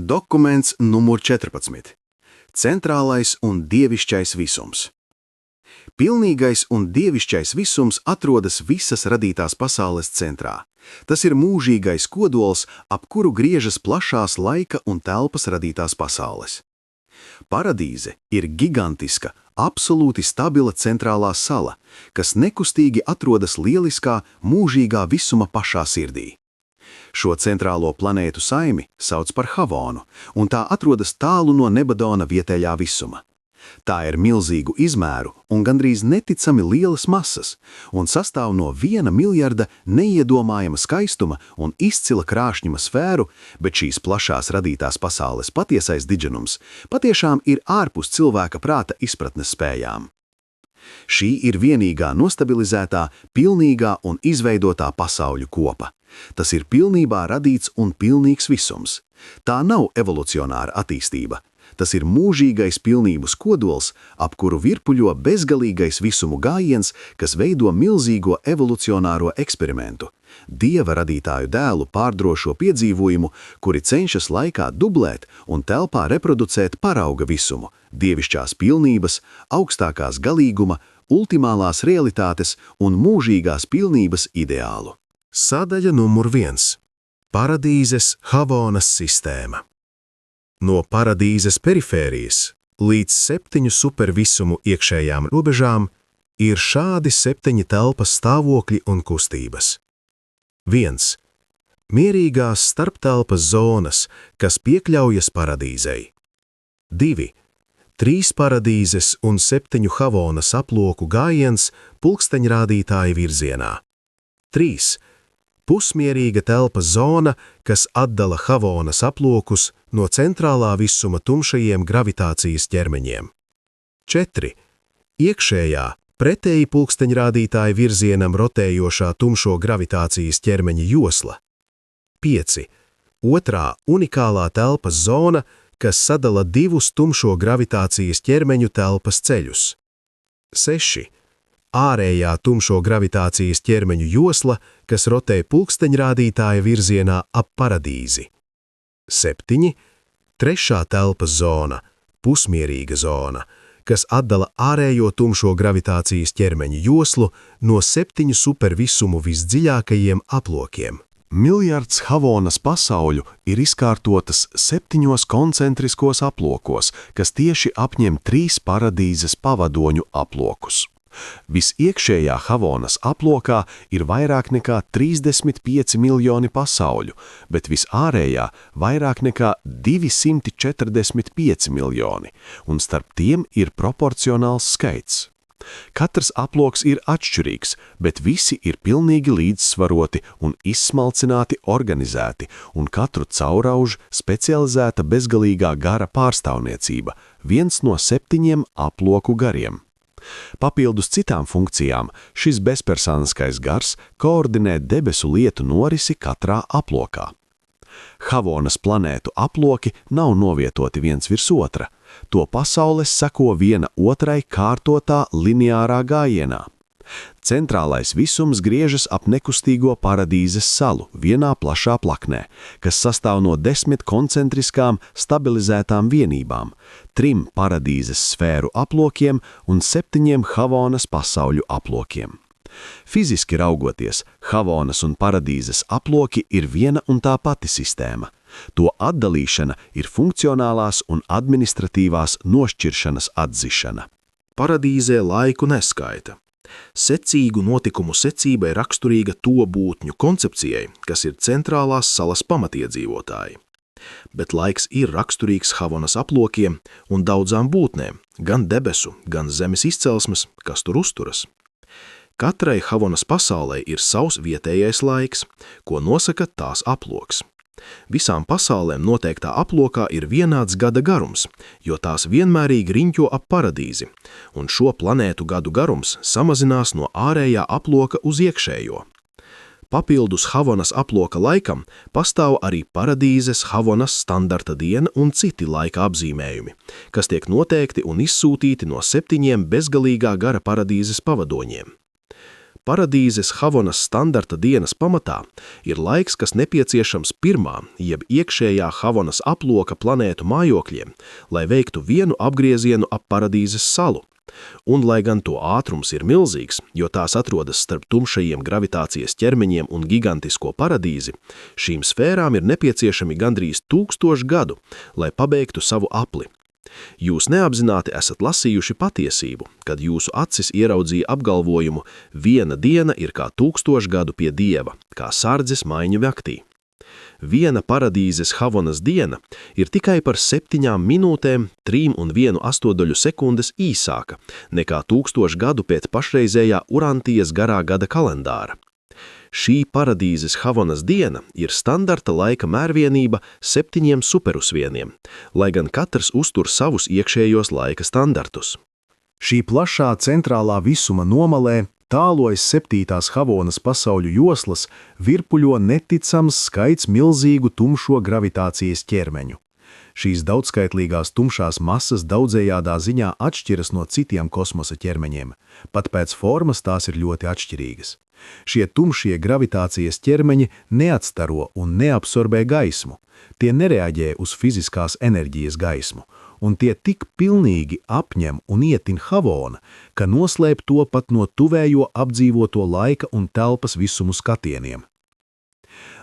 Dokuments numur 14. Centrālais un dievišķais visums. Pilnīgais un dievišķais visums atrodas visas radītās pasaules centrā. Tas ir mūžīgais kodols, ap kuru griežas plašās laika un telpas radītās pasaules. Paradīze ir gigantiska, absolūti stabila centrālā sala, kas nekustīgi atrodas lieliskā, mūžīgā visuma pašā sirdī. Šo centrālo planētu saimi sauc par Havonu, un tā atrodas tālu no Nebadona vietējā visuma. Tā ir milzīgu izmēru un gandrīz neticami lielas masas, un sastāv no 1 miljarda neiedomājama skaistuma un izcila krāšņuma sfēru, bet šīs plašās radītās pasaules patiesais diženums patiešām ir ārpus cilvēka prāta izpratnes spējām. Šī ir vienīgā nostabilizētā, pilnīgā un izveidotā pasauļu kopa. Tas ir pilnībā radīts un pilnīgs visums. Tā nav evolucionāra attīstība. Tas ir mūžīgais pilnības kodols, ap kuru virpuļo bezgalīgais visumu gājiens, kas veido milzīgo evolucionāro eksperimentu. Dieva radītāju dēlu pārdrošo piedzīvojumu, kuri cenšas laikā dublēt un telpā reproducēt parauga visumu, dievišķās pilnības, augstākās galīguma, ultimālās realitātes un mūžīgās pilnības ideālu. Sadaļa numur 1. Paradīzes Havonas sistēma. No paradīzes perifērijas līdz 7 supervisumu iekšējām robežām ir šādi 7 telpas stāvokļi un kustības. 1. Mierīgās starptelpas zonas, kas piekļaujas paradīzei. 2. 3 paradīzes un 7 Havonas aploku gājiens pulksteņrādītāja virzienā. 3. Pusmierīga telpas zona, kas atdala Havonas aplokus no centrālā visuma tumšajiem gravitācijas ķermeņiem. 4. Iekšējā, pretēji pulksteņrādītāja virzienam rotējošā tumšo gravitācijas ķermeņa josla. 5. Otrā unikālā telpas zona, kas sadala 2 tumšo gravitācijas ķermeņu telpas ceļus. 6. Ārējā tumšo gravitācijas ķermeņu josla, kas rotē pulksteņrādītāja virzienā ap paradīzi. 7. Trešā telpas zona, pusmierīga zona, kas atdala ārējo tumšo gravitācijas ķermeņu joslu no 7 supervisumu visdziļākajiem aplokiem. Miljards Havonas pasauļu ir izkārtotas 7 koncentriskos aplokos, kas tieši apņem 3 paradīzes pavadoņu aplokus. Visiekšējā Havonas aplokā ir vairāk nekā 35 miljoni pasauļu, bet visārējā vairāk nekā 245 miljoni, un starp tiem ir proporcionāls skaits. Katrs aploks ir atšķirīgs, bet visi ir pilnīgi līdzsvaroti un izsmalcināti organizēti, un katru caurauž specializēta bezgalīgā gara pārstāvniecība, viens no 7 aploku gariem. Papildus citām funkcijām, šis bezpersoniskais gars koordinē debesu lietu norisi katrā aplokā. Havonas planētu aploki nav novietoti viens virs otra. To pasaules seko viena otrai kārtotā lineārā gājienā. Centrālais visums griežas ap nekustīgo paradīzes salu vienā plašā plaknē, kas sastāv no 10 koncentriskām stabilizētām vienībām, 3 paradīzes sfēru aplokiem un 7 Havonas pasauļu aplokiem. Fiziski raugoties, Havonas un paradīzes aploki ir viena un tā pati sistēma. To atdalīšana ir funkcionālās un administratīvās nošķiršanas atzišana. Paradīzē laiku neskaita. Secīgu notikumu secība ir raksturīga to būtņu koncepcijai, kas ir centrālās salas pamatiedzīvotāji. Bet laiks ir raksturīgs Havonas aplokiem un daudzām būtnēm, gan debesu, gan zemes izcelsmes, kas tur uzturas. Katrai Havonas pasaulē ir savs vietējais laiks, ko nosaka tās aploks. Visām pasaulēm noteiktā aplokā ir vienāds gada garums, jo tās vienmērīgi riņķo ap paradīzi, un šo planētu gadu garums samazinās no ārējā aploka uz iekšējo. Papildus Havonas aploka laikam pastāv arī paradīzes Havonas standarta diena un citi laika apzīmējumi, kas tiek noteikti un izsūtīti no 7 bezgalīgā gara paradīzes pavadoņiem. paradīzes Havonas standarta dienas pamatā ir laiks, kas nepieciešams pirmā, jeb iekšējā Havonas aploka planētu mājokļiem, lai veiktu vienu apgriezienu ap paradīzes salu. Un, lai gan to ātrums ir milzīgs, jo tās atrodas starp tumšajiem gravitācijas ķermeņiem un gigantisko paradīzi, šīm sfērām ir nepieciešami gandrīz 1000 gadu, lai pabeigtu savu apli. Jūs neapzināti esat lasījuši patiesību, kad jūsu acis ieraudzīja apgalvojumu viena diena ir kā 1000 gadu pie Dieva, kā sardzes maiņu naktī. Viena paradīzes Havonas diena ir tikai par 7 minūtēm 3,1 sekundes īsāka nekā 1000 gadu pēc pašreizējā Urantijas garā gada kalendāra. Šī paradīzes Havonas diena ir standarta laika mērvienība 7 superusvieniem, lai gan katrs uztur savus iekšējos laika standartus. Šī plašā centrālā visuma nomalē tālojas 7. Havonas pasauļu joslas virpuļo neticams skaits milzīgu tumšo gravitācijas ķermeņu. Šīs daudzskaitlīgās tumšās masas daudzējādā ziņā atšķiras no citiem kosmosa ķermeņiem, pat pēc formas tās ir ļoti atšķirīgas. Šie tumšie gravitācijas ķermeņi neatstaro un neabsorbē gaismu, tie nereaģē uz fiziskās enerģijas gaismu, un tie tik pilnīgi apņem un ietin Havona, ka noslēp to pat no tuvējo apdzīvoto laika un telpas visumu skatieniem.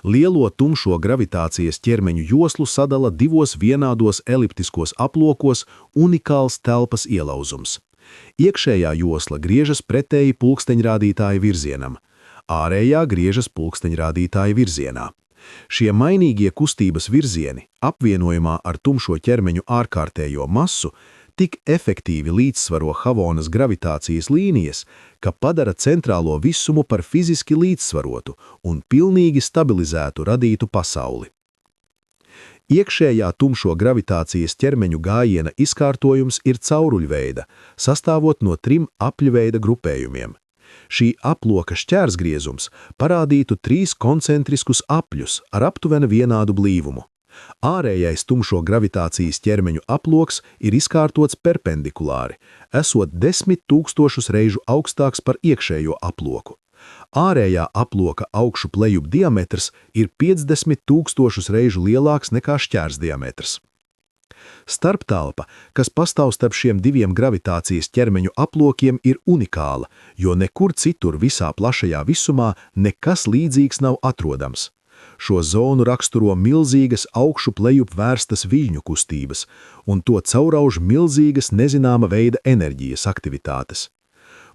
Lielo tumšo gravitācijas ķermeņu joslu sadala 2 vienādos eliptiskos aplokos unikāls telpas ielauzums. Iekšējā josla griežas pretēji pulksteņrādītāja virzienam, ārējā griežas pulksteņrādītāja virzienā. Šie mainīgie kustības virzieni, apvienojumā ar tumšo ķermeņu ārkārtējo masu, tik efektīvi līdzsvaro Havonas gravitācijas līnijas, ka padara centrālo visumu par fiziski līdzsvarotu un pilnīgi stabilizētu radītu pasauli. Iekšējā tumšo gravitācijas ķermeņu gājiena izkārtojums ir cauruļveida, sastāvot no 3 apļveida grupējumiem. Šī aploka šķērsgriezums parādītu 3 koncentriskus apļus ar aptuveni vienādu blīvumu. Ārējais tumšo gravitācijas ķermeņu aploks ir izkārtots perpendikulāri, esot 10 000 reižu augstāks par iekšējo aploku. Ārējā aploka augšu plejup diametrs ir 50 000 reižu lielāks nekā šķērs diametrs. Starptelpa, kas pastāv starp šiem 2 gravitācijas ķermeņu aplokiem, ir unikāla, jo nekur citur visā plašajā visumā nekas līdzīgs nav atrodams. Šo zonu raksturo milzīgas augšu plejup vērstas viļņu kustības, un to caurauž milzīgas nezināma veida enerģijas aktivitātes.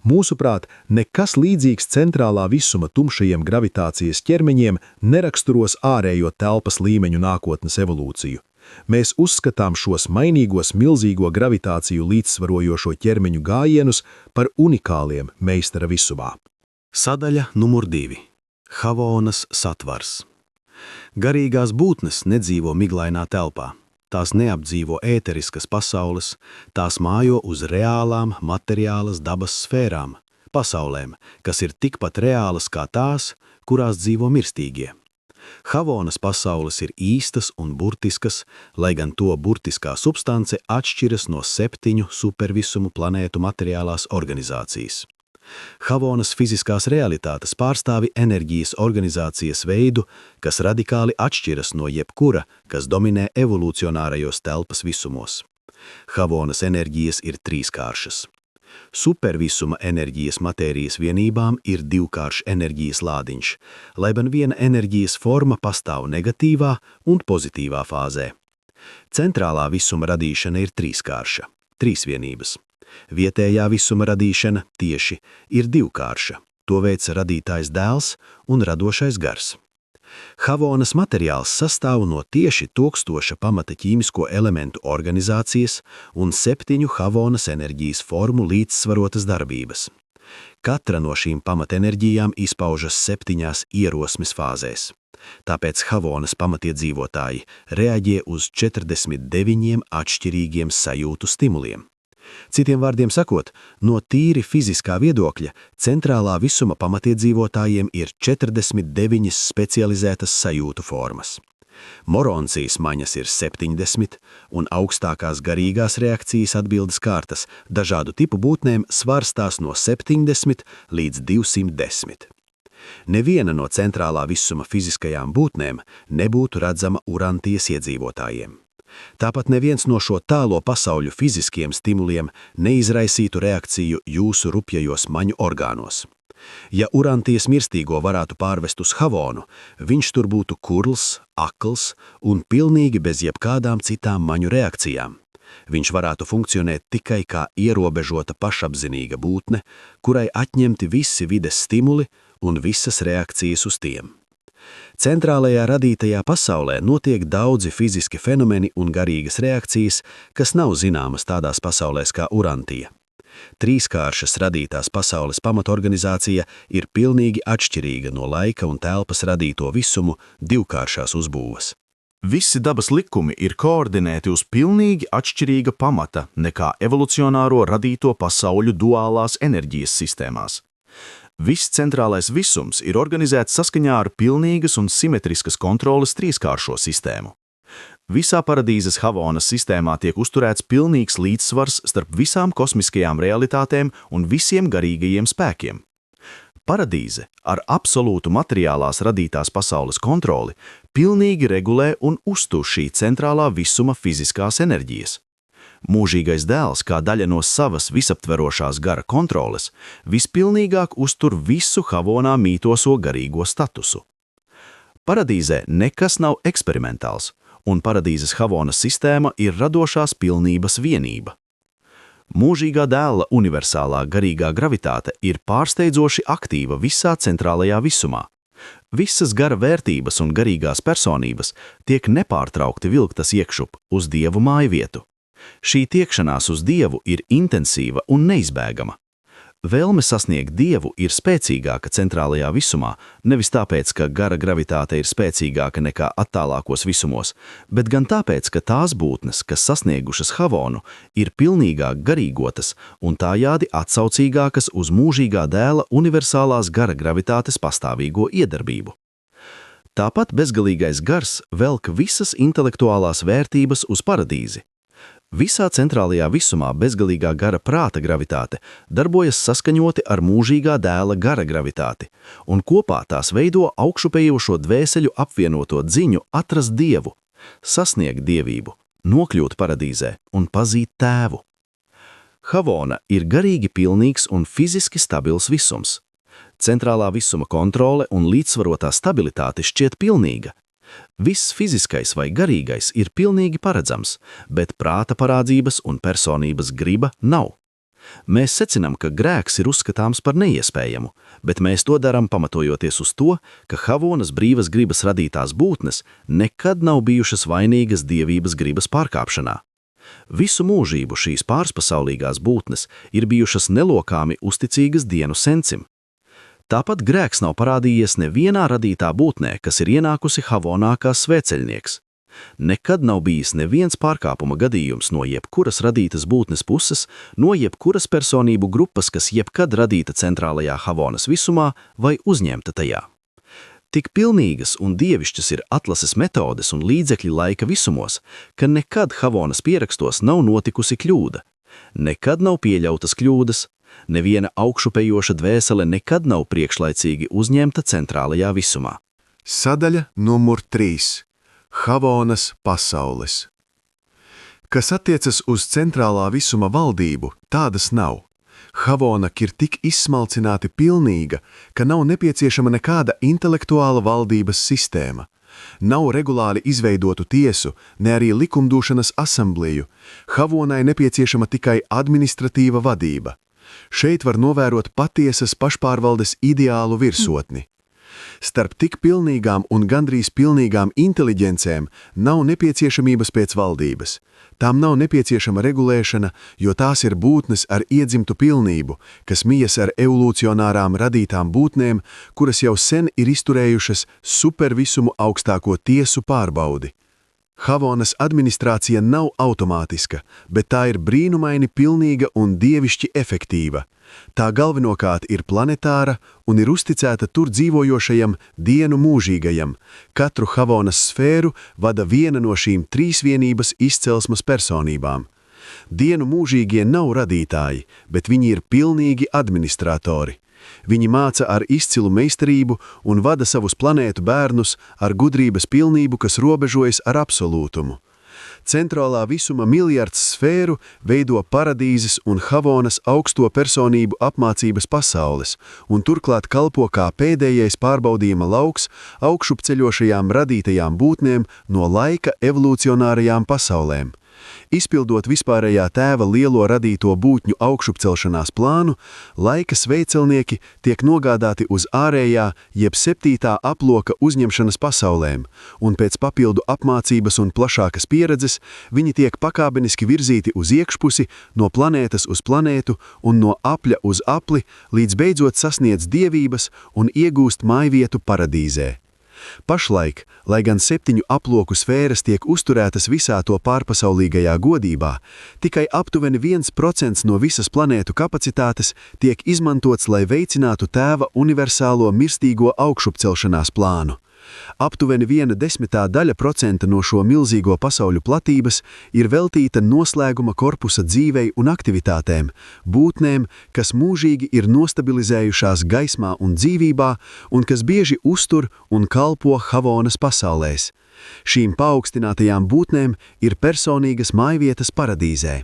Mūsuprāt, nekas līdzīgs centrālā visuma tumšajiem gravitācijas ķermeņiem neraksturos ārējo telpas līmeņu nākotnes evolūciju. Mēs uzskatām šos mainīgos milzīgo gravitāciju līdzsvarojošo ķermeņu gājienus par unikāliem meistara visumā. Sadaļa numur 2. Havonas satvars. Garīgās būtnes nedzīvo miglainā telpā. Tās neapdzīvo ēteriskas pasaules, tās mājo uz reālām materiālas dabas sfērām, pasaulēm, kas ir tikpat reālas kā tās, kurās dzīvo mirstīgie. Havonas pasaules ir īstas un burtiskas, lai gan to burtiskā substance atšķiras no 7 supervisumu planētu materiālās organizācijas. Havonas fiziskās realitātes pārstāvi enerģijas organizācijas veidu, kas radikāli atšķiras no jebkura, kas dominē evolucionārajos telpas visumos. Havonas enerģijas ir trīskāršas. Supervisuma enerģijas matērijas vienībām ir 2kāršs enerģijas lādiņš, lai gan viena enerģijas forma pastāv negatīvā un pozitīvā fāzē. Centrālā visuma radīšana ir 3kārša, 3 vienības. Vietējā visuma radīšana tieši ir 2kārša, to veic radītājs dēls un radošais gars. Havonas materiāls sastāv no tieši 1000 pamata ķīmisko elementu organizācijas un 7 Havonas enerģijas formu līdzsvarotas darbības. Katra no šīm pamatenerģijām izpaužas 7 ierosmes fāzēs. Tāpēc Havonas pamatiedzīvotāji reaģē uz 49 atšķirīgiem sajūtu stimuliem. Citiem vārdiem sakot, no tīri fiziskā viedokļa centrālā visuma pamatiedzīvotājiem ir 49 specializētas sajūtu formas. Moroncijas maņas ir 70, un augstākās garīgās reakcijas atbildes kārtas dažādu tipu būtnēm svārstās no 70 līdz 210. Neviena no centrālā visuma fiziskajām būtnēm nebūtu redzama Urantijas iedzīvotājiem. Tāpat neviens no šo tālo pasauļu fiziskiem stimuliem neizraisītu reakciju jūsu rupjajos maņu orgānos. Ja Urantijas mirstīgo varētu pārvest uz Havonu, viņš tur būtu kurls, akls un pilnīgi bez jebkādām citām maņu reakcijām. Viņš varētu funkcionēt tikai kā ierobežota pašapzinīga būtne, kurai atņemti visi vides stimuli un visas reakcijas uz tiem. Centrālajā radītajā pasaulē notiek daudzi fiziski fenomeni un garīgas reakcijas, kas nav zināmas tādās pasaulēs kā Urantija. Trīskāršas radītās pasaules pamatorganizācija ir pilnīgi atšķirīga no laika un telpas radīto visumu divkāršās uzbūves. Visi dabas likumi ir koordinēti uz pilnīgi atšķirīga pamata nekā evolucionāro radīto pasauļu duālās enerģijas sistēmās. Viss centrālais visums ir organizēts saskaņā ar pilnīgas un simetriskas kontroles trīskāršo sistēmu. Visā paradīzes Havonas sistēmā tiek uzturēts pilnīgs līdzsvars starp visām kosmiskajām realitātēm un visiem garīgajiem spēkiem. Paradīze ar absolūtu materiālās radītās pasaules kontroli pilnīgi regulē un uztur šī centrālā visuma fiziskās enerģijas. Mūžīgais dēls, kā daļa no savas visaptverošās gara kontroles, vispilnīgāk uztur visu Havonā mītoso garīgo statusu. Paradīzē nekas nav eksperimentāls, un paradīzes Havonas sistēma ir radošās pilnības vienība. Mūžīgā dēla universālā garīgā gravitāte ir pārsteidzoši aktīva visā centrālajā visumā. Visas gara vērtības un garīgās personības tiek nepārtraukti vilktas iekšup uz Dievu mājvietu. Šī tiekšanās uz Dievu ir intensīva un neizbēgama. Vēlme sasniegt Dievu ir spēcīgāka centrālajā visumā, nevis tāpēc, ka gara gravitāte ir spēcīgāka nekā attālākos visumos, bet gan tāpēc, ka tās būtnes, kas sasniegušas Havonu, ir pilnīgāk garīgotas un tājādi atsaucīgākas uz mūžīgā dēla universālās gara gravitātes pastāvīgo iedarbību. Tāpat bezgalīgais gars velk visas intelektuālās vērtības uz paradīzi. Visā centrālajā visumā bezgalīgā gara prāta gravitāte darbojas saskaņoti ar mūžīgā dēla gara gravitāti, un kopā tās veido augšupejošo dvēseļu apvienoto dziņu atrast Dievu, sasniegt dievību, nokļūt paradīzē un pazīt tēvu. Havona ir garīgi pilnīgs un fiziski stabils visums. Centrālā visuma kontrole un līdzsvarotā stabilitāte šķiet pilnīga. Viss fiziskais vai garīgais ir pilnīgi paredzams, bet prāta parādzības un personības griba nav. Mēs secinām, ka grēks ir uzskatāms par neiespējamu, bet mēs to darām pamatojoties uz to, ka Havonas brīvas gribas radītās būtnes nekad nav bijušas vainīgas dievības gribas pārkāpšanā. Visu mūžību šīs pārspasaulīgās būtnes ir bijušas nelokāmi uzticīgas dienu sencim. Tāpat grēks nav parādījies nevienā radītā būtnē, kas ir ienākusi Havonā kā svēceļnieks. Nekad nav bijis neviens pārkāpuma gadījums no jebkuras radītas būtnes puses, no jebkuras personību grupas, kas jebkad radīta centrālajā Havonas visumā vai uzņemta tajā. Tik pilnīgas un dievišķas ir atlases metodes un līdzekļi laika visumos, ka nekad Havonas pierakstos nav notikusi kļūda. Nekad nav pieļautas kļūdas. Neviena augšupejoša dvēsele nekad nav priekšlaicīgi uzņemta centrālajā visumā. Sadaļa numur 3. Havonas pasaules. Kas attiecas uz centrālā visuma valdību, tādas nav. Havona ir tik izsmalcināti pilnīga, ka nav nepieciešama nekāda intelektuāla valdības sistēma. Nav regulāri izveidotu tiesu, ne arī likumdošanas asamblēju. Havonai nepieciešama tikai administratīva vadība. Šeit var novērot patiesas pašpārvaldes ideālu virsotni. Starp tik pilnīgām un gandrīz pilnīgām inteliģencēm nav nepieciešamības pēc valdības. Tām nav nepieciešama regulēšana, jo tās ir būtnes ar iedzimtu pilnību, kas mijas ar evolūcionārām radītām būtnēm, kuras jau sen ir izturējušas supervisumu augstāko tiesu pārbaudi. Havonas administrācija nav automātiska, bet tā ir brīnumaini pilnīga un dievišķi efektīva. Tā galvenokārt ir planetāra un ir uzticēta tur dzīvojošajam dienu mūžīgajam. Katru Havonas sfēru vada viena no šīm trīsvienības izcelsmes personībām. Dienu mūžīgie nav radītāji, bet viņi ir pilnīgi administratori. Viņi māca ar izcilu meistarību un vada savus planētu bērnus ar gudrības pilnību, kas robežojas ar absolūtumu. Centrālā visuma miljards sfēru veido paradīzes un Havonas augsto personību apmācības pasaules, un turklāt kalpo kā pēdējais pārbaudījuma lauks augšupceļošajām radītajām būtnēm no laika evolūcionārajām pasaulēm. Izpildot vispārējā tēva lielo radīto būtņu augšupcelšanās plānu, laika sveicelnieki tiek nogādāti uz ārējā jeb 7. aploka uzņemšanas pasaulēm, un pēc papildu apmācības un plašākas pieredzes viņi tiek pakāpeniski virzīti uz iekšpusi, no planētas uz planētu un no apļa uz apli, līdz beidzot sasniedz dievības un iegūst mājvietu paradīzē. Pašlaik, lai gan 7 aploku sfēras tiek uzturētas visā to pārpasaulīgajā godībā, tikai aptuveni 1% no visas planētu kapacitātes tiek izmantots, lai veicinātu tēva universālo mirstīgo augšupcelšanās plānu. Aptuveni 0,1% no šo milzīgo pasauļu platības ir veltīta noslēguma korpusa dzīvei un aktivitātēm, būtnēm, kas mūžīgi ir nostabilizējušās gaismā un dzīvībā un kas bieži uztur un kalpo Havonas pasaulēs. Šīm paaugstinātajām būtnēm ir personīgas mājvietas paradīzē.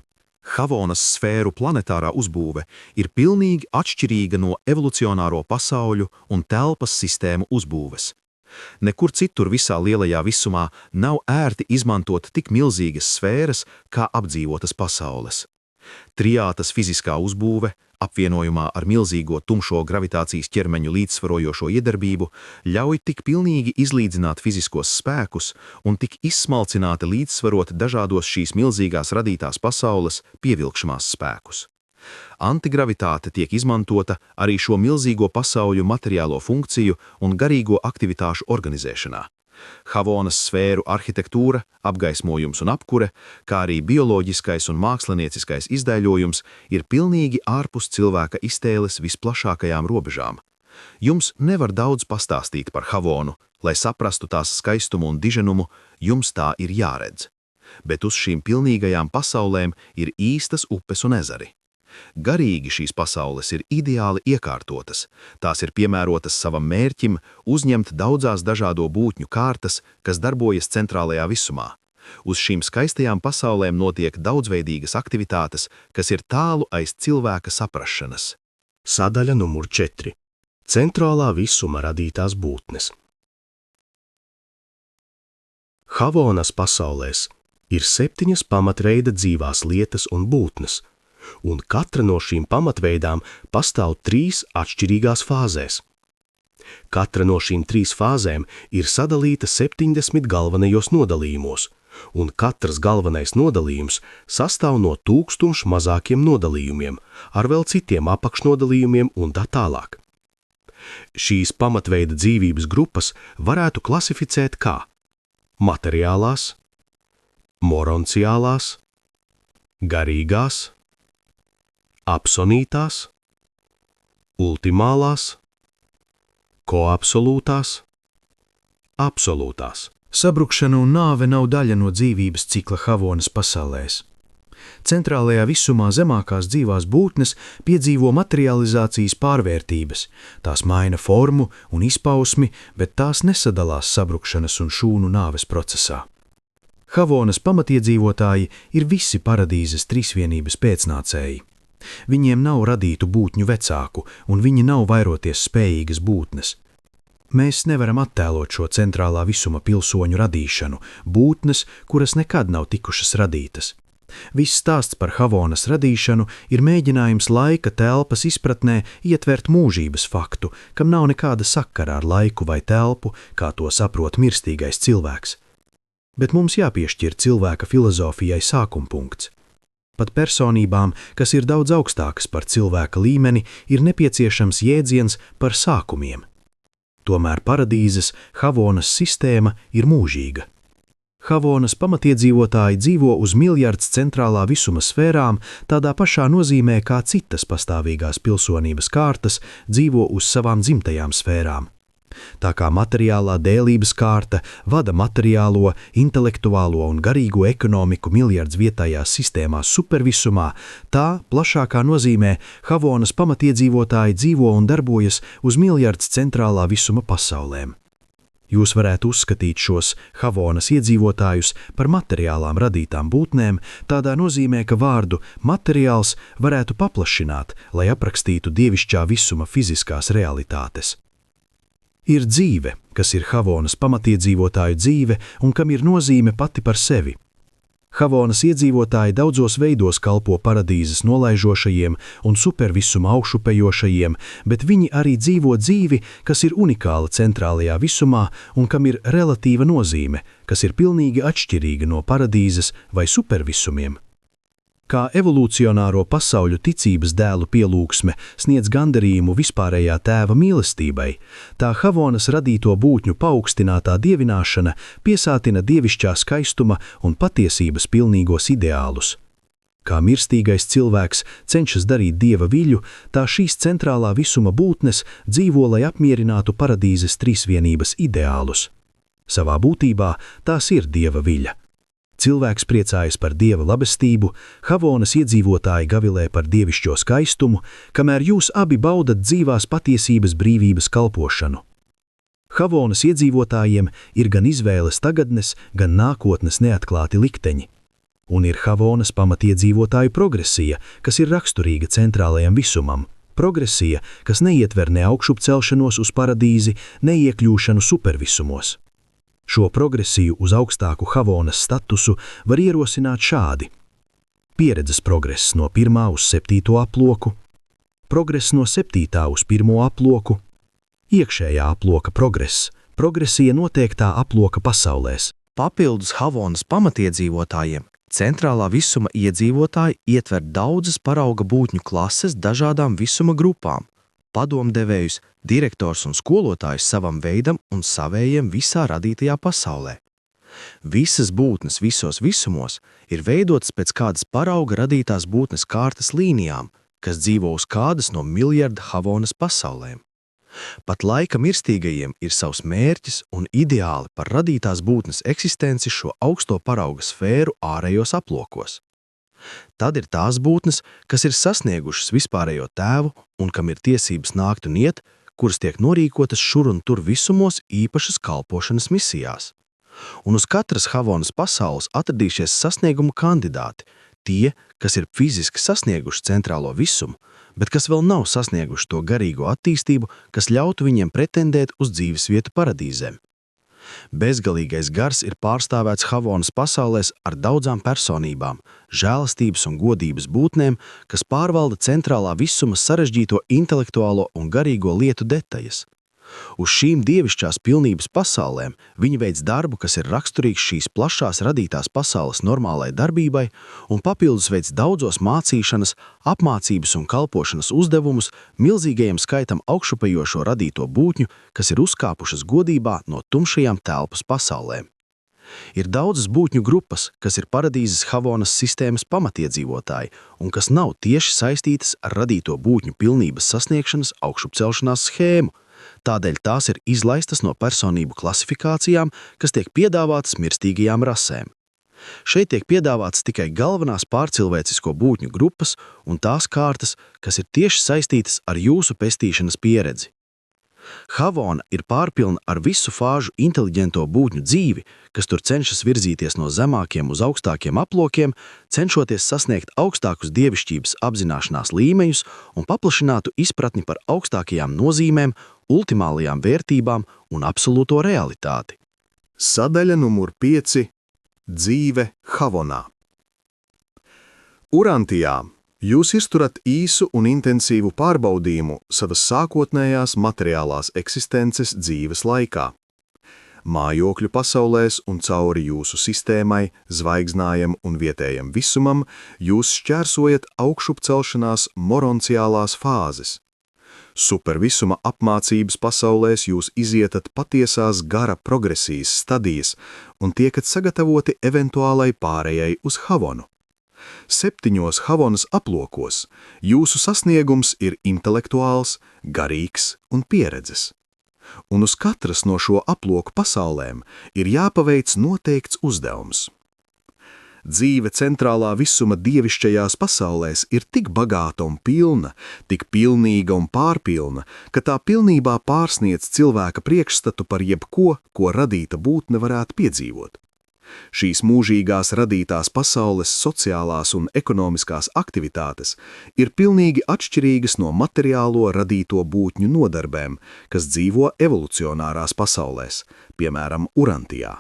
Havonas sfēru planetārā uzbūve ir pilnīgi atšķirīga no evolucionāro pasauļu un telpas sistēmu uzbūves. Nekur citur visā lielajā visumā nav ērti izmantot tik milzīgas sfēras kā apdzīvotas pasaules. Triātas fiziskā uzbūve, apvienojumā ar milzīgo tumšo gravitācijas ķermeņu līdzsvarojošo iedarbību, ļauj tik pilnīgi izlīdzināt fiziskos spēkus un tik izsmalcināti līdzsvarot dažādos šīs milzīgās radītās pasaules pievilkšamās spēkus. Antigravitāte tiek izmantota arī šo milzīgo pasauļu materiālo funkciju un garīgo aktivitāšu organizēšanā. Havonas sfēru arhitektūra, apgaismojums un apkure, kā arī bioloģiskais un mākslinieciskais izdaļojums ir pilnīgi ārpus cilvēka iztēles visplašākajām robežām. Jums nevar daudz pastāstīt par Havonu, lai saprastu tās skaistumu un diženumu, jums tā ir jāredz. Bet uz šīm pilnīgajām pasaulēm ir īstas upes un ezeri. Garīgi šīs pasaules ir ideāli iekārtotas, tās ir piemērotas savam mērķim uzņemt daudzās dažādo būtņu kārtas, kas darbojas centrālajā visumā. Uz šīm skaistajām pasaulēm notiek daudzveidīgas aktivitātes, kas ir tālu aiz cilvēka saprašanas. Sadaļa numur 4. Centrālā visuma radītās būtnes. Havonas pasaulēs ir 7 pamatveida dzīvās lietas un būtnes, un katra no šīm pamatveidām pastāv 3 atšķirīgās fāzēs. Katra no šīm 3 fāzēm ir sadalīta 70 galvenajos nodalījumos, un katrs galvenais nodalījums sastāv no 1000 mazākiem nodalījumiem, ar vēl citiem apakšnodalījumiem un tā tālāk. Šīs pamatveida dzīvības grupas varētu klasificēt kā materiālās, moronciālās, garīgās, apsonītās, ultimālās, koabsolūtās, absolūtās. Sabrukšana un nāve nav daļa no dzīvības cikla Havonas pasaulēs. Centrālajā visumā zemākās dzīvās būtnes piedzīvo materializācijas pārvērtības, tās maina formu un izpausmi, bet tās nesadalās sabrukšanas un šūnu nāves procesā. Havonas pamatiedzīvotāji ir visi paradīzes trīsvienības pēcnācēji. Viņiem nav radītu būtņu vecāku, un viņi nav vairoties spējīgas būtnes. Mēs nevaram attēlot šo centrālā visuma pilsoņu radīšanu, būtnes, kuras nekad nav tikušas radītas. Viss stāsts par Havonas radīšanu ir mēģinājums laika telpas izpratnē ietvert mūžības faktu, kam nav nekāda sakara ar laiku vai telpu, kā to saprot mirstīgais cilvēks. Bet mums jāpiešķir cilvēka filozofijai sākumpunkts. Pat personībām, kas ir daudz augstākas par cilvēka līmeni, ir nepieciešams jēdziens par sākumiem. Tomēr paradīzes Havonas sistēma ir mūžīga. Havonas pamatiedzīvotāji dzīvo uz miljards centrālā visuma sfērām, tādā pašā nozīmē kā citas pastāvīgās pilsonības kārtas dzīvo uz savām dzimtajām sfērām. Tā kā materiālā dēlības kārta vada materiālo, intelektuālo un garīgo ekonomiku miljards vietējās sistēmās supervisumā, tā plašākā nozīmē Havonas pamatiedzīvotāji dzīvo un darbojas uz miljards centrālā visuma pasaulēm. Jūs varētu uzskatīt šos Havonas iedzīvotājus par materiālām radītām būtnēm, tādā nozīmē, ka vārdu materiāls varētu paplašināt, lai aprakstītu dievišķā visuma fiziskās realitātes. Ir dzīve, kas ir Havonas pamatiedzīvotāju dzīve un kam ir nozīme pati par sevi. Havonas iedzīvotāji daudzos veidos kalpo paradīzes nolaižošajiem un supervisuma augšupejošajiem, bet viņi arī dzīvo dzīvi, kas ir unikāla centrālajā visumā un kam ir relatīva nozīme, kas ir pilnīgi atšķirīga no paradīzes vai supervisumiem. Kā evolūcionāro pasauļu ticības dēlu pielūgsme sniedz gandarījumu vispārējā tēva mīlestībai, tā Havonas radīto būtņu paaugstinātā dievināšana piesātina dievišķā skaistuma un patiesības pilnīgos ideālus. Kā mirstīgais cilvēks cenšas darīt dieva viļu, tā šīs centrālā visuma būtnes dzīvo, lai apmierinātu paradīzes trīsvienības ideālus. Savā būtībā tās ir dieva viļa. Cilvēks priecājas par dieva labestību, Havonas iedzīvotāji gavilē par dievišķo skaistumu, kamēr jūs abi baudat dzīvās patiesības brīvības kalpošanu. Havonas iedzīvotājiem ir gan izvēles tagadnes, gan nākotnes neatklāti likteņi. Un ir Havonas pamatiedzīvotāju progresija, kas ir raksturīga centrālajam visumam. Progresija, kas neietver ne augšupcelšanos uz paradīzi, ne iekļūšanu supervisumos. Šo progresiju uz augstāku Havonas statusu var ierosināt šādi. Pieredzes progress no 1. uz 7. aploku, progress no 7. uz 1. aploku, iekšējā aploka progress, progresija noteiktā aploka pasaulēs. Papildus Havonas pamatiedzīvotājiem, centrālā visuma iedzīvotāji ietver daudzas parauga būtņu klases dažādām visuma grupām, padomdevējus, direktors un skolotājus savam veidam un savējiem visā radītajā pasaulē. Visas būtnes visos visumos ir veidotas pēc kādas parauga radītās būtnes kārtas līnijām, kas dzīvo uz kādas no miljarda Havonas pasaulēm. Pat laika mirstīgajiem ir savs mērķis un ideāli par radītās būtnes eksistenci šo augsto parauga sfēru ārējos aplokos. Tad ir tās būtnes, kas ir sasniegušas vispārējo tēvu un kam ir tiesības nākt un iet, kuras tiek norīkotas šur un tur visumos īpašas kalpošanas misijās. Un uz katras Havonas pasaules atradīšies sasnieguma kandidāti, tie, kas ir fiziski sasnieguši centrālo visumu, bet kas vēl nav sasnieguši to garīgo attīstību, kas ļautu viņiem pretendēt uz dzīvesvietu paradīzēm. Bezgalīgais gars ir pārstāvēts Havonas pasaulēs ar daudzām personībām, žēlastības un godības būtnēm, kas pārvalda centrālā visuma sarežģīto intelektuālo un garīgo lietu detaļas. Uz šīm dievišķās pilnības pasaulēm viņi veic darbu, kas ir raksturīgs šīs plašās radītās pasaules normālai darbībai, un papildus veic daudzos mācīšanas, apmācības un kalpošanas uzdevumus milzīgajam skaitam augšupejošo radīto būtņu, kas ir uzkāpušas godībā no tumšajām telpas pasaulēm. Ir daudzas būtņu grupas, kas ir paradīzes Havonas sistēmas pamatiedzīvotāji un kas nav tieši saistītas ar radīto būtņu pilnības sasniegšanas augšupcelšanās schēmu. Tādēļ tās ir izlaistas no personību klasifikācijām, kas tiek piedāvātas mirstīgajām rasēm. Šeit tiek piedāvātas tikai galvenās pārcilvēcisko būtņu grupas un tās kārtas, kas ir tieši saistītas ar jūsu pestīšanas pieredzi. Havona ir pārpilna ar visu fāžu inteliģento būtņu dzīvi, kas tur cenšas virzīties no zemākiem uz augstākiem aplokiem, cenšoties sasniegt augstākus dievišķības apzināšanās līmeņus un paplašinātu izpratni par augstākajām nozīmēm, ultimālajām vērtībām un absolūto realitāti. Sadaļa numur 5. Dzīve Havonā. Urantijā jūs izturat īsu un intensīvu pārbaudījumu savas sākotnējās materiālās eksistences dzīves laikā. Mājokļu pasaulēs un cauri jūsu sistēmai, zvaigznājam un vietējam visumam jūs šķērsojat augšupcelšanās moronciālās fāzes. Supervisuma apmācības pasaulēs jūs izietat patiesās gara progresijas stadijas un tiekat sagatavoti eventuālai pārējai uz Havonu. 7 Havonas aplokos jūsu sasniegums ir intelektuāls, garīgs un pieredzes. Un uz katras no šo aploku pasaulēm ir jāpaveic noteikts uzdevums. Dzīve centrālā visuma dievišķajās pasaulēs ir tik bagāta un pilna, tik pilnīga un pārpilna, ka tā pilnībā pārsniedz cilvēka priekšstatu par jebko, ko radīta būtne varētu piedzīvot. Šīs mūžīgās radītās pasaules sociālās un ekonomiskās aktivitātes ir pilnīgi atšķirīgas no materiālo radīto būtņu nodarbēm, kas dzīvo evolucionārās pasaulēs, piemēram, Urantijā.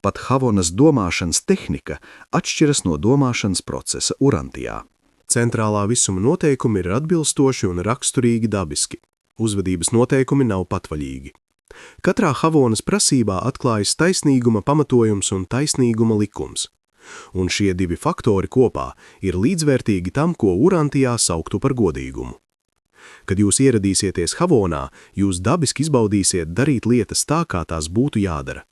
Pat Havonas domāšanas tehnika atšķiras no domāšanas procesa Urantijā. Centrālā visuma noteikumi ir atbilstoši un raksturīgi dabiski. Uzvedības noteikumi nav patvaļīgi. Katrā Havonas prasībā atklājas taisnīguma pamatojums un taisnīguma likums. Un šie 2 faktori kopā ir līdzvērtīgi tam, ko Urantijā sauktu par godīgumu. Kad jūs ieradīsieties Havonā, jūs dabiski izbaudīsiet darīt lietas tā, kā tās būtu jādara.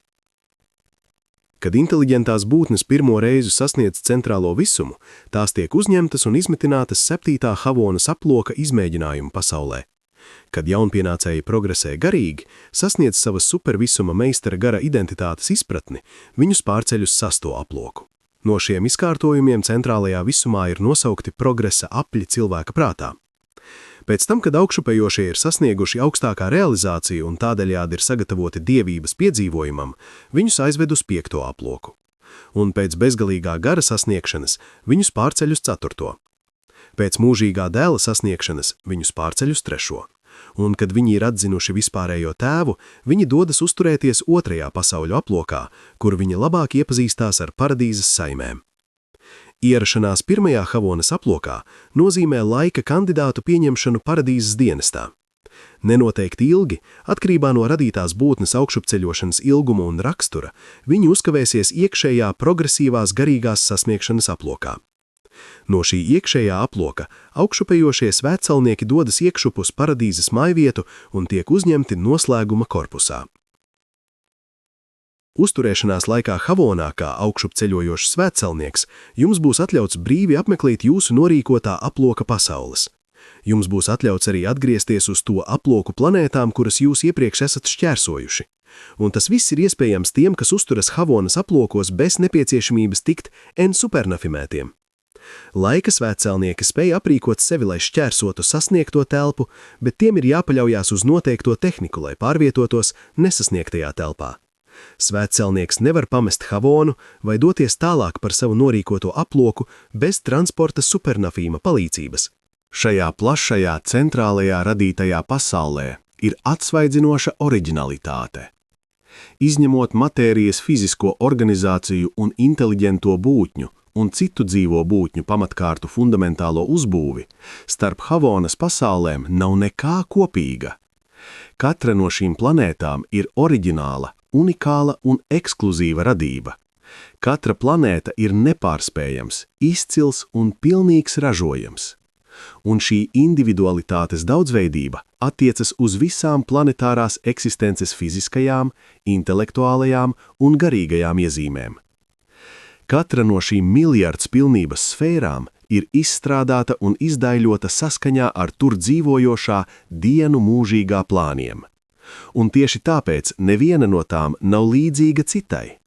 Kad inteliģentās būtnes pirmo reizi sasniedz centrālo visumu, tās tiek uzņemtas un izmitinātas 7. Havonas aploka izmēģinājumu pasaulē. Kad jaunpienācēji progresē garīgi, sasniedz savas supervisuma meistara gara identitātes izpratni, viņus pārceļ uz 6. aploku. No šiem izkārtojumiem centrālajā visumā ir nosaukti progresa apļi cilvēka prātā. Pēc tam, kad augšupējošie ir sasnieguši augstākā realizāciju un tādēļādi ir sagatavoti dievības piedzīvojumam, viņus aizved uz 5. aploku. Un pēc bezgalīgā gara sasniegšanas viņus pārceļ uz 4. Pēc mūžīgā dēla sasniegšanas viņus pārceļ uz 3. Un, kad viņi ir atzinuši vispārējo tēvu, viņi dodas uzturēties 2. pasauļu aplokā, kur viņi labāk iepazīstās ar paradīzes saimēm. Ierašanās 1. Havonas aplokā nozīmē laika kandidātu pieņemšanu paradīzes dienestā. Nenoteikti ilgi, atkarībā no radītās būtnes augšupceļošanas ilguma un rakstura, viņi uzkavēsies iekšējā progresīvās garīgās sasniegšanas aplokā. No šī iekšējā aploka augšupējošie svētcelnieki dodas iekšup uz paradīzes mājvietu un tiek uzņemti noslēguma korpusā. Uzturēšanās laikā Havonā kā augšupceļojošs svētcelnieks jums būs atļauts brīvi apmeklēt jūsu norīkotā aploka pasaules. Jums būs atļauts arī atgriezties uz to aploku planētām, kuras jūs iepriekš esat šķērsojuši. Un tas viss ir iespējams tiem, kas uzturas Havonas aplokos bez nepieciešamības tikt supernafimētiem. Laika svētcelnieki spēj aprīkot sevi, lai šķērsotu sasniegto telpu, bet tiem ir jāpaļaujās uz noteikto tehniku, lai pārvietotos nesasniegtajā telpā. Svētcelnieks nevar pamest Havonu vai doties tālāk par savu norīkoto aploku bez transporta supernafīma palīdzības. Šajā plašajā centrālajā radītajā pasaulē ir atsvaidzinoša oriģinalitāte. Izņemot matērijas fizisko organizāciju un inteliģento būtņu un citu dzīvo būtņu pamatkārtu fundamentālo uzbūvi, starp Havonas pasaulēm nav nekā kopīga. Katra no šīm planētām ir oriģināla, unikāla un ekskluzīva radība. Katra planēta ir nepārspējams, izcils un pilnīgs ražojams. Un šī individualitātes daudzveidība attiecas uz visām planetārās eksistences fiziskajām, intelektuālajām un garīgajām iezīmēm. Katra no šīm miljards pilnības sfērām ir izstrādāta un izdaiļota saskaņā ar tur dzīvojošā dienu mūžīgā plāniem. Un tieši tāpēc neviena no tām nav līdzīga citai.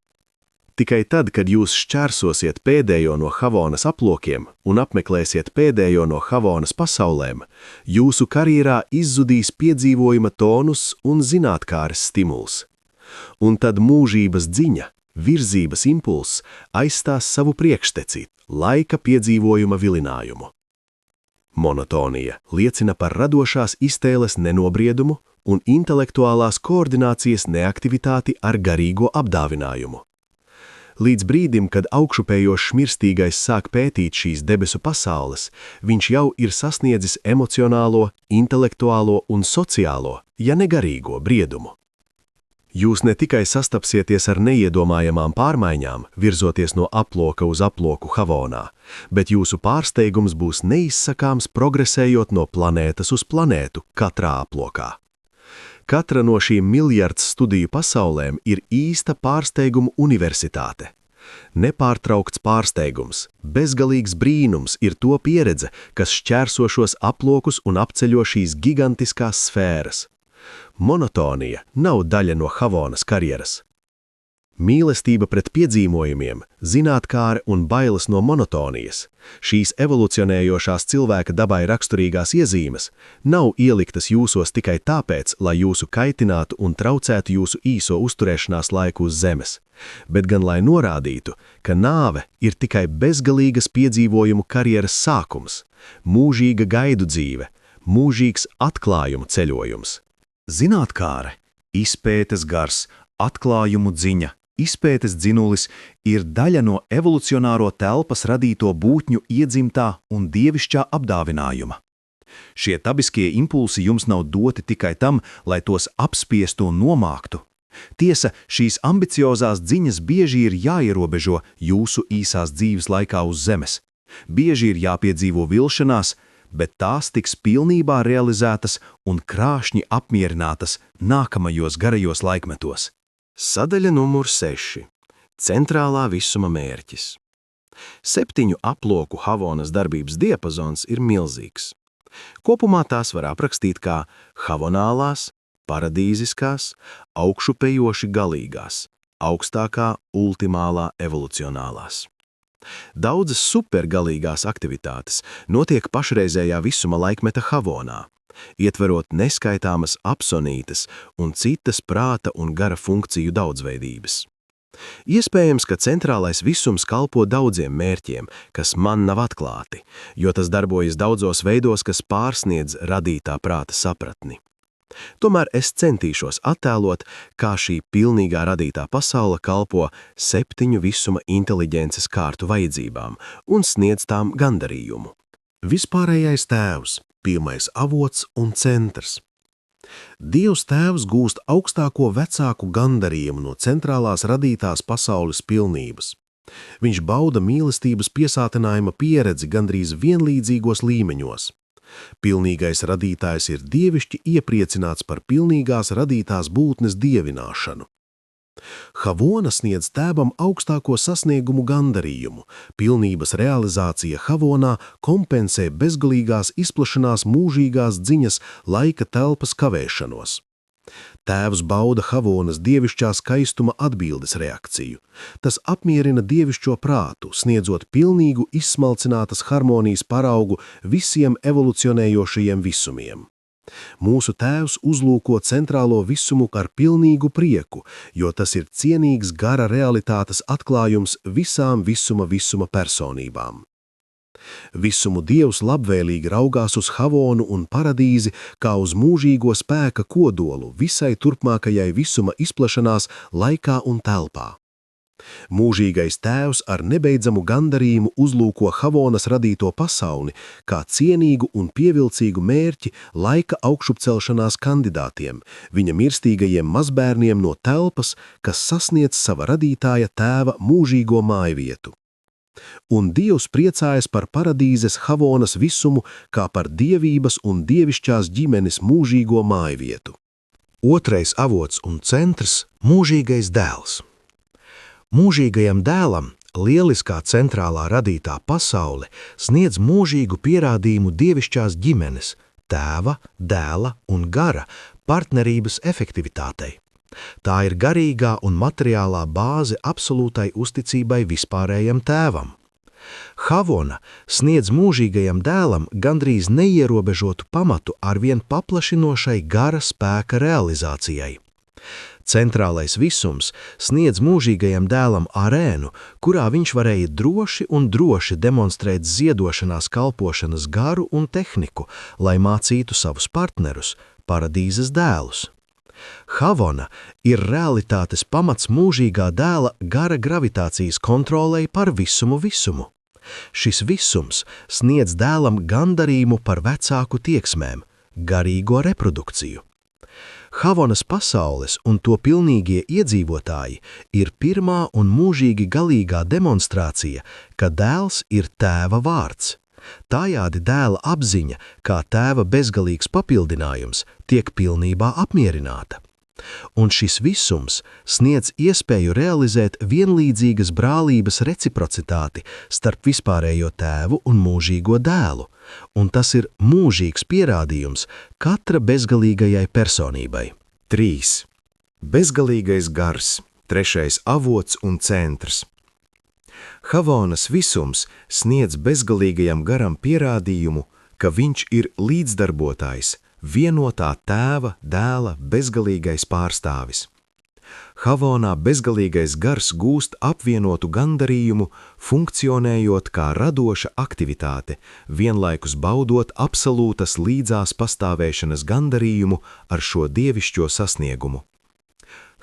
Tikai tad, kad jūs šķērsosiet pēdējo no Havonas aplokiem un apmeklēsiet pēdējo no Havonas pasaulēm, jūsu karjerā izzudīs piedzīvojuma tonus un zinātkāres stimuls. Un tad mūžības dziņa, virzības impulss aizstās savu priekšteci, laika piedzīvojuma vilinājumu. Monotonija liecina par radošās iztēles nenobriedumu un intelektuālās koordinācijas neaktivitāti ar garīgo apdāvinājumu. Līdz brīdim, kad augšupējošs mirstīgais sāk pētīt šīs debesu pasaules, viņš jau ir sasniedzis emocionālo, intelektuālo un sociālo, ja ne garīgo briedumu. Jūs ne tikai sastapsieties ar neiedomājamām pārmaiņām, virzoties no aploka uz aploku Havonā, bet jūsu pārsteigums būs neizsakāms progresējot no planētas uz planētu katrā aplokā. Katra no šīm miljards studiju pasaulēm ir īsta pārsteigumu universitāte. Nepārtraukts pārsteigums, bezgalīgs brīnums ir to pieredze, kas šķērso šos aplokus un apceļo šīs gigantiskās sfēras. Monotonija nav daļa no Havonas karjeras. Mīlestība pret piedzīvojumiem, zinātkāre un bailes no monotonijas, šīs evolucionējošās cilvēka dabai raksturīgās iezīmes, nav ieliktas jūsos tikai tāpēc, lai jūsu kaitinātu un traucētu jūsu īso uzturēšanās laiku uz zemes, bet gan lai norādītu, ka nāve ir tikai bezgalīgas piedzīvojumu karjeras sākums, mūžīga gaidu dzīve, mūžīgs atklājumu ceļojums. Zinātkāre, izpētes gars, atklājumu dziņa, izpētes dzinulis ir daļa no evolucionāro telpas radīto būtņu iedzimtā un dievišķā apdāvinājuma. Šie dabiskie impulsi jums nav doti tikai tam, lai tos apspiestu un nomāktu. Tiesa, šīs ambiciozās dziņas bieži ir jāierobežo jūsu īsās dzīves laikā uz zemes. Bieži ir jāpiedzīvo vilšanās, bet tās tiks pilnībā realizētas un krāšņi apmierinātas nākamajos garajos laikmetos. Sadaļa numur 6. Centrālā visuma mērķis. 7 aploku Havonas darbības diapazons ir milzīgs. Kopumā tās var aprakstīt kā havonālās, paradīziskās, augšupejoši galīgās, augstākā ultimālā evolucionālās. Daudzas supergalīgās aktivitātes notiek pašreizējā visuma laikmeta Havonā, ietverot neskaitāmas apsonītes un citas prāta un gara funkciju daudzveidības. Iespējams, ka centrālais visums kalpo daudziem mērķiem, kas man nav atklāti, jo tas darbojas daudzos veidos, kas pārsniedz radītā prāta sapratni. Tomēr es centīšos attēlot, kā šī pilnīgā radītā pasaule kalpo 7 visuma inteliģences kārtu vajadzībām un sniedz tām gandarījumu. Vispārējais tēvs, pirmais avots un centrs. Dievs tēvs gūst augstāko vecāku gandarījumu no centrālās radītās pasaules pilnības. Viņš bauda mīlestības piesātinājuma pieredzi gandrīz vienlīdzīgos līmeņos. Pilnīgais radītājs ir dievišķi iepriecināts par pilnīgās radītās būtnes dievināšanu. Havona sniedz tēvam augstāko sasniegumu gandarījumu. Pilnības realizācija Havonā kompensē bezgalīgās izplašanās mūžīgās dziņas laika telpas kavēšanos. Tēvs bauda Havonas dievišķā skaistuma atbildes reakciju. Tas apmierina dievišķo prātu, sniedzot pilnīgu izsmalcinātas harmonijas paraugu visiem evolucionējošajiem visumiem. Mūsu tēvs uzlūko centrālo visumu ar pilnīgu prieku, jo tas ir cienīgs gara realitātes atklājums visām visuma personībām. Visumu dievs labvēlīgi raugās uz Havonu un paradīzi kā uz mūžīgo spēka kodolu visai turpmākajai visuma izplašanās laikā un telpā. Mūžīgais tēvs ar nebeidzamu gandarījumu uzlūko Havonas radīto pasauli kā cienīgu un pievilcīgu mērķi laika augšupcelšanās kandidātiem, viņa mirstīgajiem mazbērniem no telpas, kas sasniedz sava radītāja tēva mūžīgo mājvietu. Un Dievs priecājas par paradīzes Havonas visumu kā par dievības un dievišķās ģimenes mūžīgo mājvietu. Otrais avots un centrs – mūžīgais dēls. Mūžīgajam dēlam lieliskā centrālā radītā pasaule sniedz mūžīgu pierādījumu dievišķās ģimenes, tēva, dēla un gara partnerības efektivitātei. Tā ir garīgā un materiālā bāze absolūtai uzticībai vispārējam tēvam. Havona sniedz mūžīgajam dēlam gandrīz neierobežotu pamatu arvien paplašinošai gara spēka realizācijai. Centrālais visums sniedz mūžīgajam dēlam arēnu, kurā viņš varēja droši demonstrēt ziedošanās kalpošanas garu un tehniku, lai mācītu savus partnerus, paradīzes dēlus. Havona ir realitātes pamats mūžīgā dēla gara gravitācijas kontrolei par visumu. Šis visums sniedz dēlam gandarījumu par vecāku tieksmēm, garīgo reprodukciju. Havonas pasaules un to pilnīgie iedzīvotāji ir pirmā un mūžīgi galīgā demonstrācija, ka dēls ir tēva vārds. Tājādi dēla apziņa, kā tēva bezgalīgs papildinājums, tiek pilnībā apmierināta. Un šis visums sniedz iespēju realizēt vienlīdzīgas brālības reciprocitāti starp vispārējo tēvu un mūžīgo dēlu, un tas ir mūžīgs pierādījums katra bezgalīgajai personībai. 3. Bezgalīgais gars, trešais avots un centrs. Havonas visums sniedz bezgalīgajam garam pierādījumu, ka viņš ir līdzdarbotājs, vienotā tēva, dēla bezgalīgais pārstāvis. Havonā bezgalīgais gars gūst apvienotu gandarījumu, funkcionējot kā radoša aktivitāte, vienlaikus baudot absolūtas līdzās pastāvēšanas gandarījumu ar šo dievišķo sasniegumu.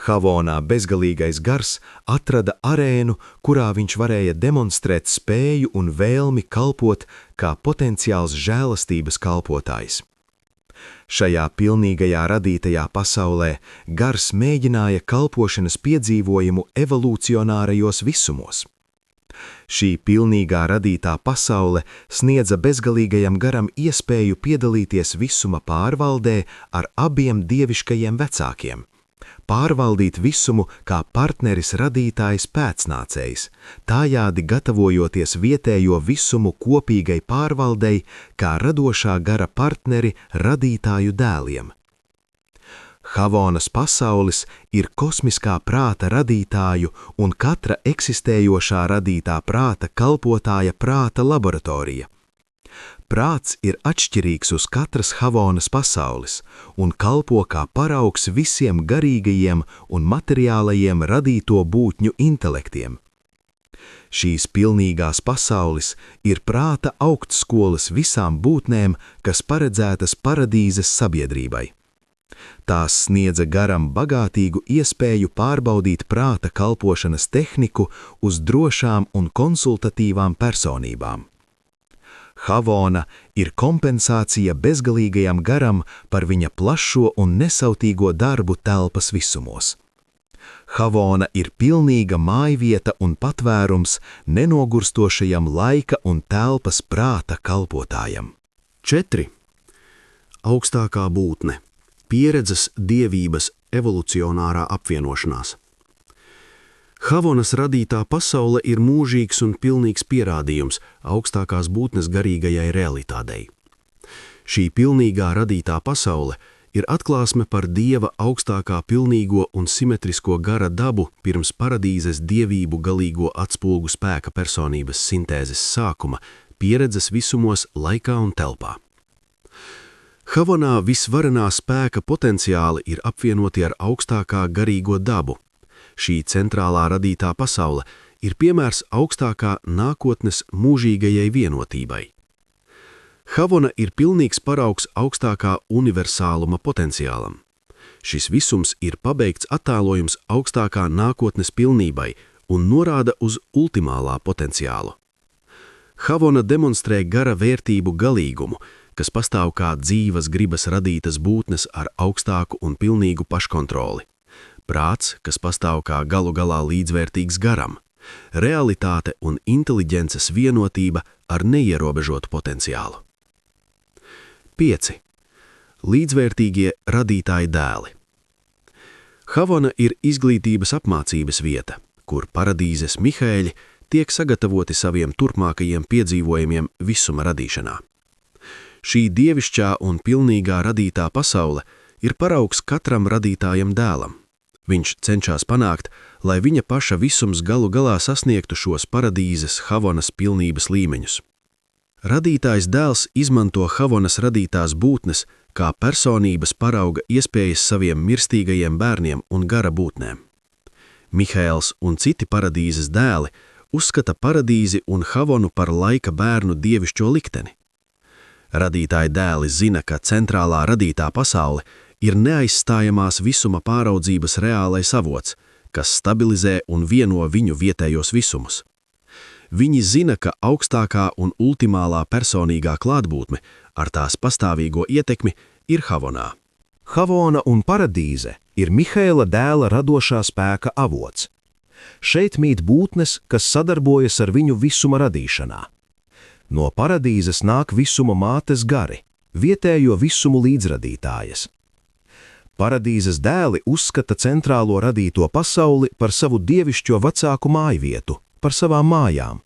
Havonā bezgalīgais gars atrada arēnu, kurā viņš varēja demonstrēt spēju un vēlmi kalpot kā potenciāls žēlastības kalpotājs. Šajā pilnīgajā radītajā pasaulē gars mēģināja kalpošanas piedzīvojumu evolūcionārajos visumos. Šī pilnīgā radītā pasaule sniedza bezgalīgajam garam iespēju piedalīties visuma pārvaldē ar abiem dieviškajiem vecākiem. Pārvaldīt visumu kā partneris radītājs pēcnācējs, tājādi gatavojoties vietējo visumu kopīgai pārvaldei kā radošā gara partneri radītāju dēliem. Havonas pasaules ir kosmiskā prāta radītāju un katra eksistējošā radītā prāta kalpotāja prāta laboratorija. Prāts ir atšķirīgs uz katras Havonas pasaules un kalpo kā paraugs visiem garīgajiem un materiālajiem radīto būtņu intelektiem. Šīs pilnīgās pasaules ir prāta augstskolas visām būtnēm, kas paredzētas paradīzes sabiedrībai. Tās sniedza garam bagātīgu iespēju pārbaudīt prāta kalpošanas tehniku uz drošām un konsultatīvām personībām. Havona ir kompensācija bezgalīgajam garam par viņa plašo un nesautīgo darbu telpas visumos. Havona ir pilnīga mājvieta un patvērums nenogurstošajam laika un telpas prāta kalpotājam. 4. Augstākā būtne – pieredzes dievības evolucionārā apvienošanās. Havonas radītā pasaule ir mūžīgs un pilnīgs pierādījums augstākās būtnes garīgajai realitātei. Šī pilnīgā radītā pasaule ir atklāsme par Dieva augstākā pilnīgo un simetrisko gara dabu pirms paradīzes dievību galīgo atspulgu spēka personības sintēzes sākuma, pieredzes visumos laikā un telpā. Havonā visvarenā spēka potenciāli ir apvienoti ar augstākā garīgo dabu. Šī centrālā radītā pasaule ir piemērs augstākā nākotnes mūžīgajai vienotībai. Havona ir pilnīgs paraugs augstākā universāluma potenciālam. Šis visums ir pabeigts attēlojums augstākā nākotnes pilnībai un norāda uz ultimālā potenciālu. Havona demonstrē gara vērtību galīgumu, kas pastāv kā dzīvas gribas radītas būtnes ar augstāku un pilnīgu paškontroli. Prāts, kas pastāv kā galu galā līdzvērtīgs garam, realitāte un inteliģences vienotība ar neierobežotu potenciālu. 5. Līdzvērtīgie radītāji dēli. Havona ir izglītības apmācības vieta, kur paradīzes Mihaēļi tiek sagatavoti saviem turpmākajiem piedzīvojumiem visuma radīšanā. Šī dievišķā un pilnīgā radītā pasaule ir paraugs katram radītājam dēlam. Viņš cenšas panākt, lai viņa paša visums galu galā sasniegtu šos paradīzes Havonas pilnības līmeņus. Radītājs dēls izmanto Havonas radītās būtnes kā personības parauga iespējas saviem mirstīgajiem bērniem un gara būtnēm. Mihaēls un citi paradīzes dēli uzskata paradīzi un Havonu par laika bērnu dievišķo likteni. Radītāji dēli zina, ka centrālā radītā pasaule ir neaizstājamās visuma pāraudzības reālais avots, kas stabilizē un vieno viņu vietējos visumus. Viņi zina, ka augstākā un ultimālā personīgā klātbūtne ar tās pastāvīgo ietekmi ir Havonā. Havona un paradīze ir Mihaela dēla radošā spēka avots. Šeit mīt būtnes, kas sadarbojas ar viņu visuma radīšanā. No paradīzes nāk visuma mātes gari, vietējo visumu līdzradītājas. Paradīzes dēli uzskata centrālo radīto pasauli par savu dievišķo vecāku mājvietu, par savām mājām.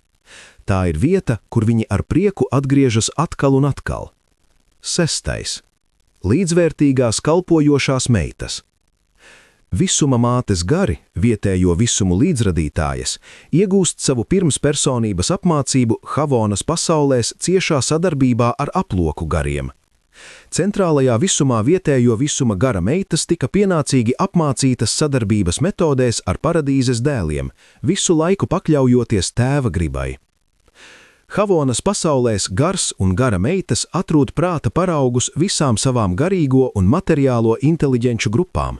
Tā ir vieta, kur viņi ar prieku atgriežas atkal un atkal. 6. Līdzvērtīgās kalpojošās meitas. Visuma mātes gari, vietējo visumu līdzradītājas, iegūst savu pirmspersonības apmācību Havonas pasaulēs ciešā sadarbībā ar aploku gariem. Centrālajā visumā vietējo visuma gara meitas tika pienācīgi apmācītas sadarbības metodēs ar paradīzes dēliem, visu laiku pakļaujoties tēva gribai. Havonas pasaulēs gars un gara meitas atrod prāta paraugus visām savām garīgo un materiālo inteliģenču grupām,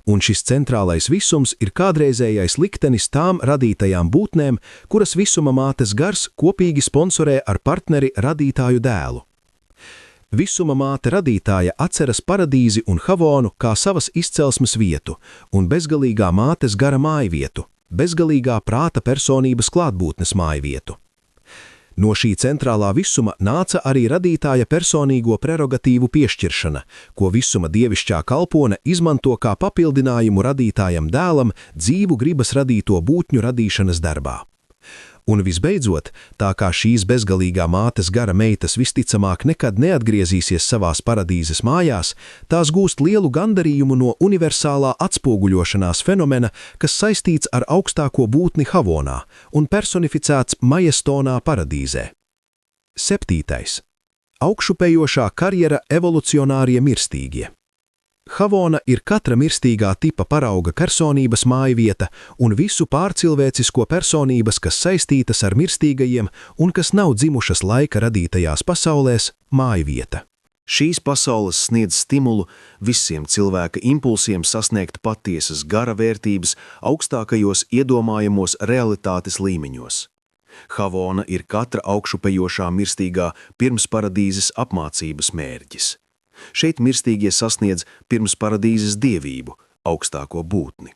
un šis centrālais visums ir kādreizējais liktenis tām radītajām būtnēm, kuras visuma mātes gars kopīgi sponsorē ar partneri radītāju dēlu. Visuma māte radītāja atceras paradīzi un Havonu kā savas izcelsmes vietu un bezgalīgā mātes gara mājvietu, bezgalīgā prāta personības klātbūtnes mājvietu. No šī centrālā visuma nāca arī radītāja personīgo prerogatīvu piešķiršana, ko visuma dievišķā kalpone izmanto kā papildinājumu radītājam dēlam dzīvu gribas radīto būtņu radīšanas darbā. Un visbeidzot, tā kā šīs bezgalīgā mātes gara meitas visticamāk nekad neatgriezīsies savās paradīzes mājās, tās gūst lielu gandarījumu no universālā atspoguļošanās fenomena, kas saistīts ar augstāko būtni Havonā un personificēts majestonā paradīzē. 7. Augšupejošā karjera evolucionārie mirstīgie. Havona ir katra mirstīgā tipa parauga personības mājvieta un visu pārcilvēcisko personības, kas saistītas ar mirstīgajiem un kas nav dzimušas laika radītajās pasaulēs, mājvieta. Šīs pasaules sniedz stimulu visiem cilvēka impulsiem sasniegt patiesas gara vērtības augstākajos iedomājamos realitātes līmeņos. Havona ir katra augšupejošā mirstīgā pirmsparadīzes apmācības mērķis. Šeit mirstīgie sasniedz pirmsparadīzes dievību, augstāko būtni.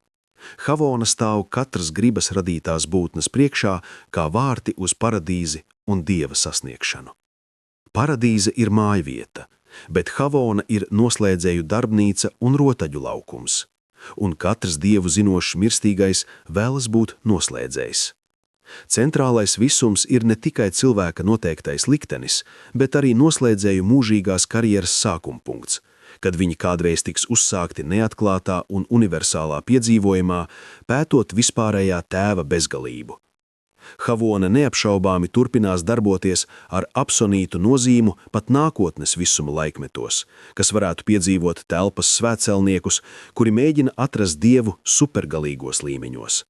Havona stāv katras gribas radītās būtnes priekšā kā vārti uz paradīzi un dieva sasniegšanu. Paradīze ir mājvieta, bet Havona ir noslēdzēju darbnīca un rotaļu laukums, un katrs dievu zinošs mirstīgais vēlas būt noslēdzējs. Centrālais visums ir ne tikai cilvēka noteiktais liktenis, bet arī noslēdzēju mūžīgās karjeras sākumpunkts, kad viņi kādreiz tiks uzsākti neatklātā un universālā piedzīvojumā, pētot vispārējā tēva bezgalību. Havona neapšaubāmi turpinās darboties ar absonītu nozīmu pat nākotnes visuma laikmetos, kas varētu piedzīvot telpas svētcelniekus, kuri mēģina atrast dievu supergalīgos līmeņos.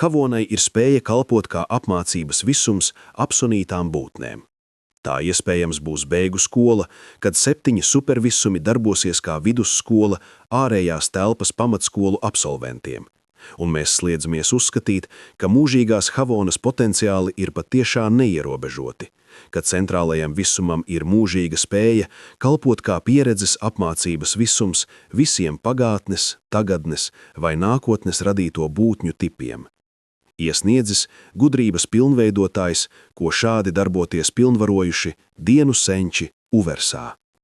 Havonai ir spēja kalpot kā apmācības visums absonītām būtnēm. Tā iespējams būs beigu skola, kad 7 supervisumi darbosies kā vidusskola ārējās telpas pamatskolu absolventiem, un mēs sliedzamies uzskatīt, ka mūžīgās Havonas potenciāli ir patiešām neierobežoti, ka centrālajam visumam ir mūžīga spēja kalpot kā pieredzes apmācības visums visiem pagātnes, tagadnes vai nākotnes radīto būtņu tipiem. Iesniedzis gudrības pilnveidotājs, ko šādi darboties pilnvarojuši dienu senči Uversā.